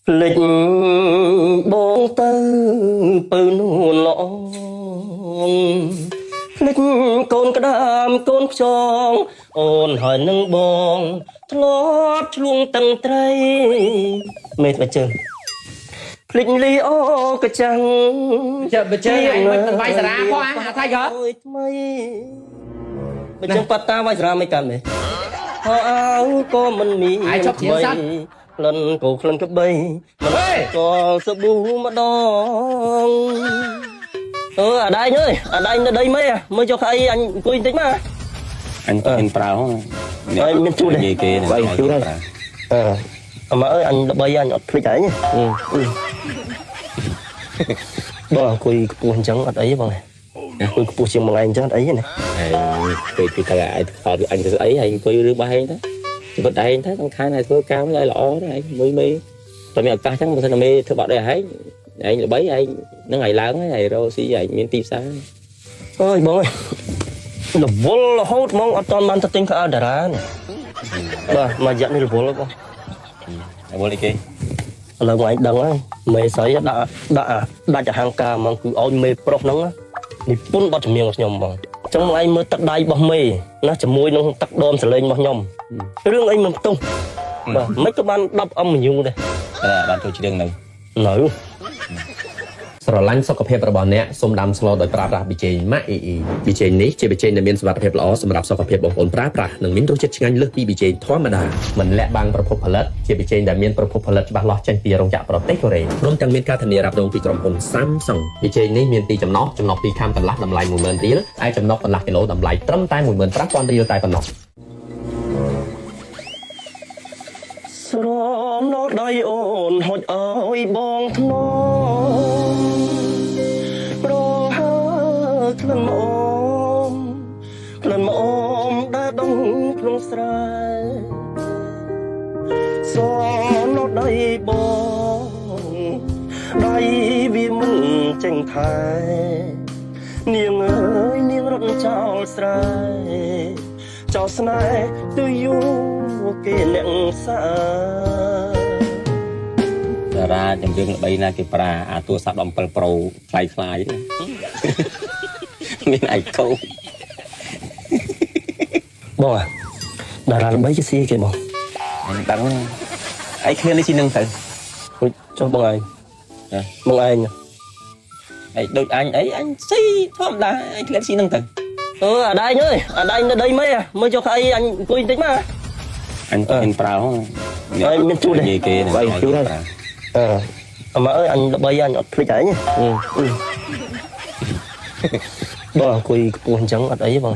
ភ្លេចបងទៅពៅនួនល្អភ្លេចកូនក្តាមកូនខ្យងអូនហើយនឹងបងធ្លាប់ឆ្លងតឹងត្រីមេត្រាជើងភ្លេចលីអូកចាំងចាំបើជើងឯងមិនវាយសារាផងអាថាយកអើយថ្មីបើចឹងប៉ាតាវាយសារាមិនកាន់ទេហោអើក៏មិនមានអាយជប់ជាសាត់ក្លិនក៏ក្លិនក្បីមិនក៏សាប៊ូម្ដងអាដៃអើយអាដៃនៅដីមិនមើលចុះក្អីអញអង្គុយបន្តិចមកអញមានប្រើហ៎ហើយមានជួលទេគេវាយជួលហើយអមអើយអញល្បីអញអត់ភ្លេចហើយបងអង្គុយខ្ពស់អញ្ចឹងអត់អីទេបងអង្គុយខ្ពស់ជាងមួយឯងអញ្ចឹងអត់អីទេណាហើយពេលទៅឲ្យថតអញទៅស្អីហើយអង្គុយរឿងរបស់ឯងទៅជីវិតឯងទៅសំខាន់ឲ្យធ្វើការឲ្យល្អទៅឯងមួយមេតែមានឱកាសអញ្ចឹងបើសិនតែមេធ្វើបាត់ដែរឯងល្បីឯងនឹងឲ្យឡើងហើយរកស៊ីឯងមានទីផ្សារអើយបងអើយរវល់រហូតហ្មងអត់ទាន់បានទៅទិញខោតារានេះបាទមករយៈនេះរវល់បងរវល់អីគេឥឡូវបងឯងដឹងហើយមេស្រីដាច់អហង្ការហ្មងគឺឲ្យមេប្រុសហ្នឹងនិពន្ធបទចម្រៀងរបស់ខ្ញុំហ្មងអញ្ចឹងបងឯងមើលទឹកដៃរបស់មេណាជាមួយនឹងទឹកដមសលេងរបស់ខ្ញុំរឿងអីមិនផ្ទុះបាទមិនក៏បាន10អំញូដែរបានធ្វើច្រៀងនៅស្រឡាញ់សុខភាពរបស់អ្នកសូមដាំស្លដោយប្រើប្រាស់ប៊ីចេងម៉ាក់អ៊ីប៊ីចេងនេះជាប៊ីចេងដែលមានសុវត្ថិភាពល្អសម្រាប់សុខភាពបងប្អូនប្រើប្រាស់និងមានរសជាតិឆ្ងាញ់លើសពីប៊ីចេងធម្មតាមិនលាក់បាំងប្រភពផលិតជាប៊ីចេងដែលមានប្រភពផលិតច្បាស់លាស់ចេញពីរោងចក្រប្រទេសកូរ៉េព្រមទាំងមានការធានារ៉ាប់រងពីក្រុមហ៊ុន Samsung ប៊ីចេងនេះមានទីចំណុះ2ខាំកន្លះតម្លៃ 10000 រៀលហើយចំណុះកន្លះគីឡូតម្លៃត្រឹមតែ 15000 រៀលតែប៉ុណ្ណោះស្រណោដៃអូនហុចអើយបងធ្នមប្រហើក្លិនម្អមដែលដងក្នុងស្រែស្រណោដៃបងដៃវាមិនចេញថែនាងអើយនាងរត់ចោលស្រែចោលស្នេហ៍ទៅយូរគេអ្នកសាតារាចម្រៀងល្បីណាគេប្រើអាទូរស័ព្ទ17 Pro ខ្លាយមានឯកោបងតារាល្បីជាស៊ីគេបងអញដឹងឯងឃ្លាននេះជីនឹងទៅចុះបងឯងបងឯងដូចអញអីអញស៊ីធម្មតាអញឃ្លានជីនឹងទៅអាដៃអើយអាដៃនៅដីមិនមើលចុះក្អីអញអង្គុយបន្តិចមកអញមានប្រើហ៎ហើយមានជួលទេគេវាយជួលហើយអមអើយអញល្បីអញអត់ភ្លេចហើយបងអង្គុយខ្ពស់អញ្ចឹងអត់អីទេបង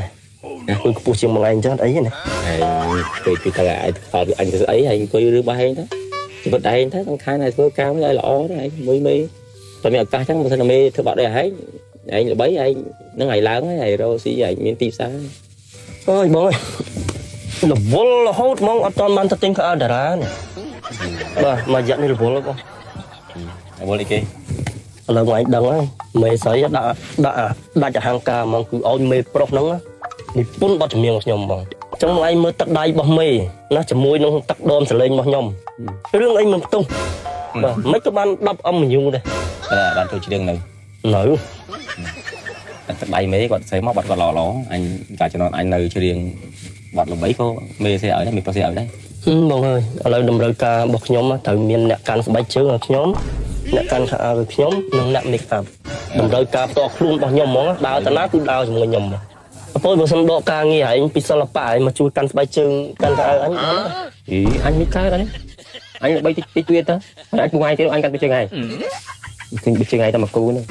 អង្គុយខ្ពស់ជាងមួយឯងអញ្ចឹងអត់អីទេណាហើយពេលទៅឲ្យថតអញទៅស្អីហើយអង្គុយរឿងរបស់ឯងទៅជីវិតឯងទៅសំខាន់ឲ្យធ្វើការឲ្យល្អទៅឯងមួយមេតែមានឱកាសអញ្ចឹងបើសិនតែមេធ្វើបាត់ដែរឯងល្បីឯងនឹងឲ្យឡើងហើយរកស៊ីឯងមានទីផ្សារអើយបងអើយរវល់រហូតហ្មងអត់ទាន់បានទៅទិញខោតារានេះបាទមករយៈនេះរវល់បងរវល់អីគេឥឡូវបងឯងដឹងហើយមេស្រីដាច់អហង្ការហ្មងគឺឲ្យមេប្រុសហ្នឹងនិពន្ធបទចម្រៀងរបស់ខ្ញុំបងអញ្ចឹងបងឯងមើលទឹកដៃរបស់មេណាជាមួយនឹងទឹកដមសលេងរបស់ខ្ញុំរឿងអីមិនផ្ទុះបាទមិនក៏បាន10អំញូដែរបានធ្វើច្រៀងនៅទឹកដៃមេគាត់ស្រីមកបាត់គាត់ល្អអញការចំណត់អញនៅច្រៀងបាត់ល្បីក៏មេស្រីឲ្យដែរមេប្រុសស្រីឲ្យដែរបងអើយឥឡូវតម្រូវការរបស់ខ្ញុំត្រូវមានអ្នកកាន់ស្បែកជើងឲ្យខ្ញុំអ្នកកាន់ខោអាវឲ្យខ្ញុំនិងអ្នក make up តម្រូវការផ្ទាល់ខ្លួនរបស់ខ្ញុំហ្មងដើរតាណាគឺដើរជាមួយខ្ញុំអពុយបើសិនដកការងារឯងពីសិល្បៈឯងមកជួយកាន់ស្បែកជើងកាន់ខោអាវអញអញមិនកើតទេអញបីតិចទៀតទៅអញពុកឯងទៀតអញកាន់ស្បែកជើងឯងទិញស្បែកជើងឯងតែមកគូហ្នឹង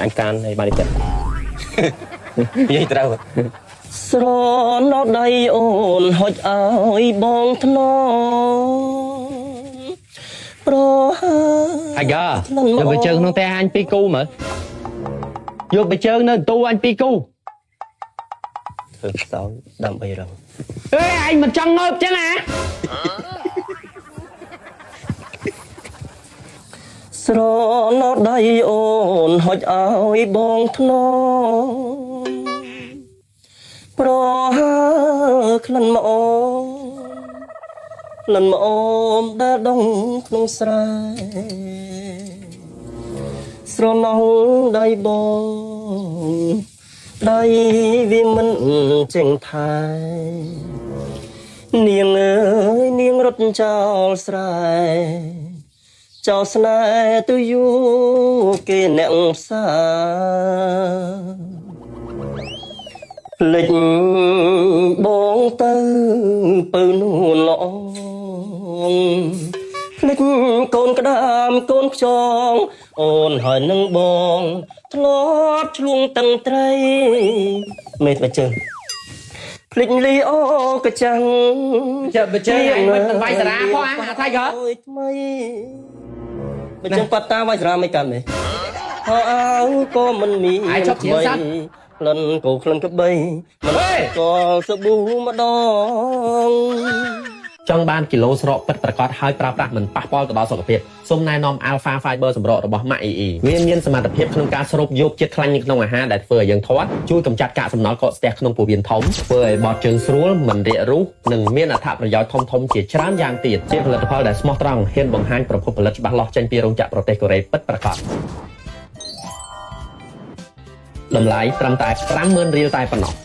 អញកាន់ឲ្យបានទៀតនិយាយត្រូវស្រណោដៃអូនហុចអើយបងធ្នមប្រហើអាយ៉ាយកបិជើងក្នុងផ្ទះអញ2គូមើលយកបិជើងនៅទូអញ2គូធ្វើខ្សោយដើម្បីរឹងអេអញមិនចង់ងើបចឹងអាស្រណោដៃអូនហុចអើយបងធ្នមប្រហើក្លិនម្អមដែលដងក្នុងស្រែ សរណោដៃបងដៃវាមិនចេញថែនាងអើយនាងរត់ចោលស្រែចោលស្នេហ៍ទៅយូរគេអ្នកសា លិនមកអូមដែលដងក្នុងស្រែស្រណោះដៃបងដៃវាមិនចេញថែនាងអើយនាងរត់ចោលស្រែចោលស្នេហ៍ទៅយូរគេអ្នកផ្សាភ្លេចបងទៅពៅនួនល្អភ្លេចកូនក្តាមកូនខ្យងអូនហើយនឹងបងធ្លាប់ឆ្លងតឹងត្រីមេត្រាជើងភ្លេចលីអូកចាំង Chợ bề chơi anh mình vay ra khoa hả thay gỡ អូយថ្មីបើចឹងប៉ាតាវាយស្រាមិនកាន់ទេហោអើក៏មិនមាន អាយឈប់ជាសัตว์ ក្លិនក៏ក្លិនក្បីមិនក៏សាប៊ូម្ដង ចង់បានគីឡូស្រកពិតប្រាកដហើយប្រើប្រាស់មិនប៉ះពាល់ទៅដល់សុខភាពសូមណែនាំ Alpha Fiber សម្រក់របស់ Mac EE វាមានសមត្ថភាពក្នុងការស្រូបយកជាតិខ្លាញ់នៅក្នុងអាហារដែលធ្វើឲ្យយើងធាត់ជួយកម្ចាត់កាកសំណល់កកស្ទះក្នុងពោះវៀនធំធ្វើឲ្យបត់ជើងស្រួលមិនរាករូសនិងមានអត្ថប្រយោជន៍ធំៗជាច្រើនយ៉ាងទៀតជាផលិតផលដែលស្មោះត្រង់ហ៊ានបង្ហាញប្រភពផលិតច្បាស់លាស់ចេញពីរោងចក្រប្រទេសកូរ៉េពិតប្រាកដតម្លៃត្រឹមតែ 50,000 រៀលតែប៉ុណ្ណោះ